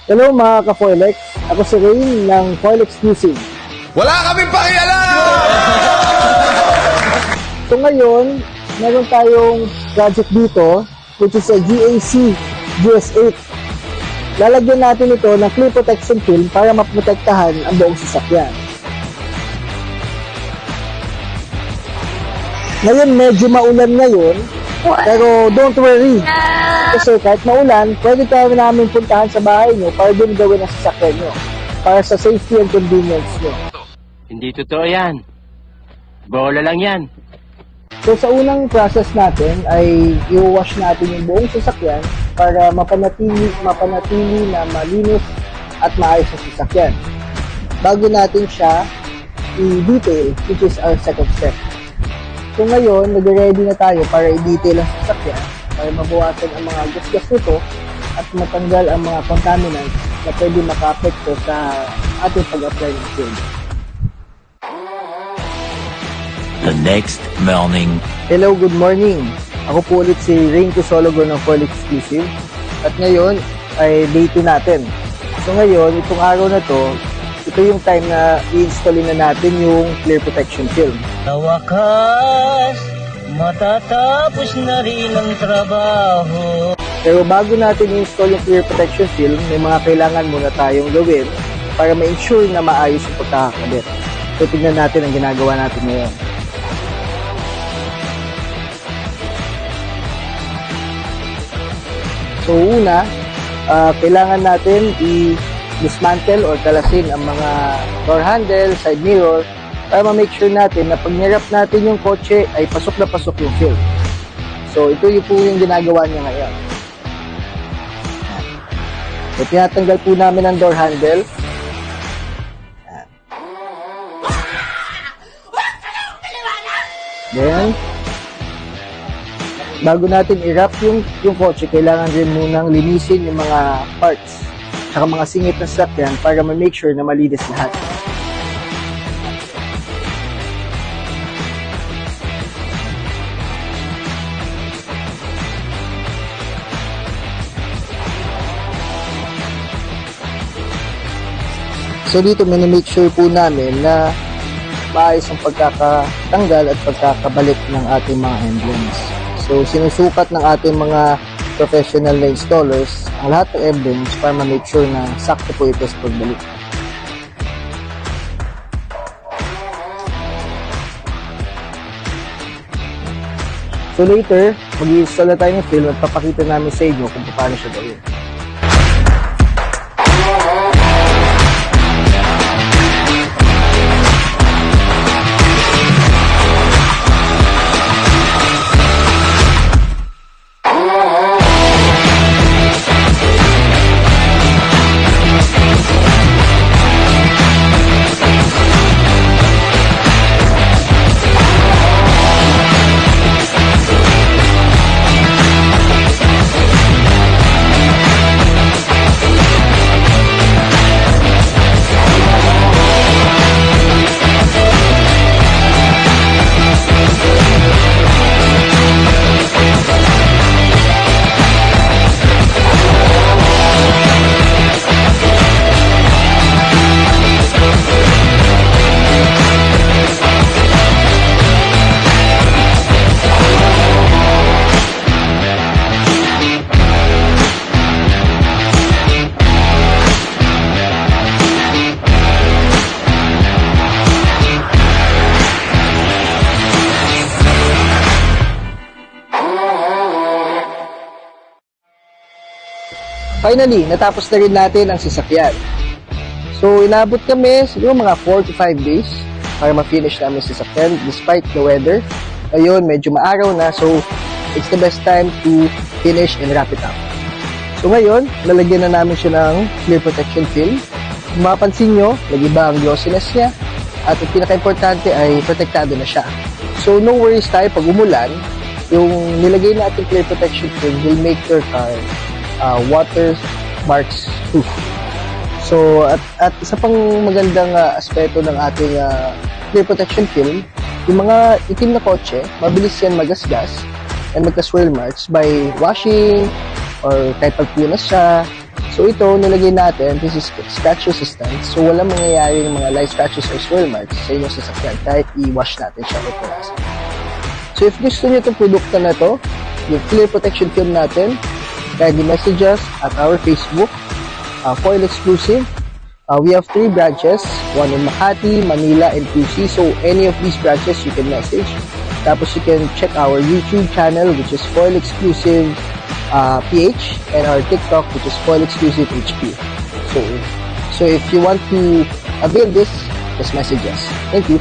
Hello mga ka-Foilex, ako si Rain ng Foil Exclusive. Wala kaming pakialam! So ngayon, meron tayong project dito which is a GAC GS8. Lalagyan natin ito ng clear protection film para maprotektahan ang buong sasakyan. Ngayon medyo maulan ngayon, pero don't worry. Kasi kahit maulan, pwede tayo namin puntahan sa bahay nyo para din gawin ang sasakyan nyo. Para sa safety and convenience nyo. Hindi totoo yan. Bola lang yan. So sa unang process natin ay i-wash natin yung buong sasakyan para mapanatili na malinis at maayos ang sasakyan. Bago natin siya i-detail, which is our second step. So ngayon, nag-ready na tayo para i-detail ang sasakyan para mabawasan ang mga gasgas nito at matanggal ang mga contaminants na pwede maka-apekto sa ating pag-apply ng film. The next morning. Hello, good morning. Ako po ulit si Rain Cusologo ng Foil Exclusive at ngayon ay day 2 natin. So ngayon, itong araw na to, ito yung time na i-installin na natin yung clear protection film. Sa wakas, matatapos na rin ang trabaho. Pero bago natin i-install yung clear protection film, may mga kailangan muna tayong gawin para ma-ensure na maayos yung pagkakakabit. So tignan natin ang ginagawa natin ngayon. So una, kailangan natin i-dismantle or kalasin ang mga door handle, side mirror, para ma-make sure natin na pag nirap natin yung kotse ay pasok na pasok yung film. So ito yung po yung ginagawa niya ngayon. So tinatanggal po namin ang door handle. Then, bago natin i-wrap yung kotse, kailangan rin munang linisin yung mga parts saka mga singit ng sasakyan para ma-make sure na malinis lahat. So dito make sure po namin na maayos ang pagkakatanggal at pagkakabalik ng ating mga emblems. So sinusukat ng ating mga professional na installers ang lahat ng emblems para ma-make sure na sakto po ito sa pagbalik. So later, mag-i-install na tayo ng film at papakita namin sa inyo kung paano siya gawin. Finally, natapos na rin natin ang sasakyan. So, inabot kami siguro mga 4 to 5 days para ma-finish namin ang sasakyan despite the weather. Ayun, medyo maaraw na, so it's the best time to finish and wrap it up. So ngayon, lalagyan na namin siya ng clear protection film. Kung mapansin nyo, nag-iba ang glossiness niya at ang pinaka-importante ay protektado na siya. So no worries tayo pag umulan, yung nilagay na ating clear protection film will make your car water marks proof. So at isa pang magandang aspeto ng ating clear protection film, yung mga itim na kotse, mabilis yan magasgas and magka-swirl marks by washing or kahit pagpunas siya. So ito, nilagay natin, this is scratch resistant. So walang mangyayari ng mga light scratches or swirl marks sa inyong sasakyan kahit i-wash natin siya o punasan. So if gusto niyo itong produkto na to, yung clear protection film natin, kindly message us at our Facebook, Foil Exclusive. We have 3 branches, one in Makati, Manila, and QC. So any of these branches you can message. Tapos you can check our YouTube channel, which is Foil Exclusive PH, and our TikTok, which is Foil Exclusive HQ. So if you want to avail this, just message us. Thank you.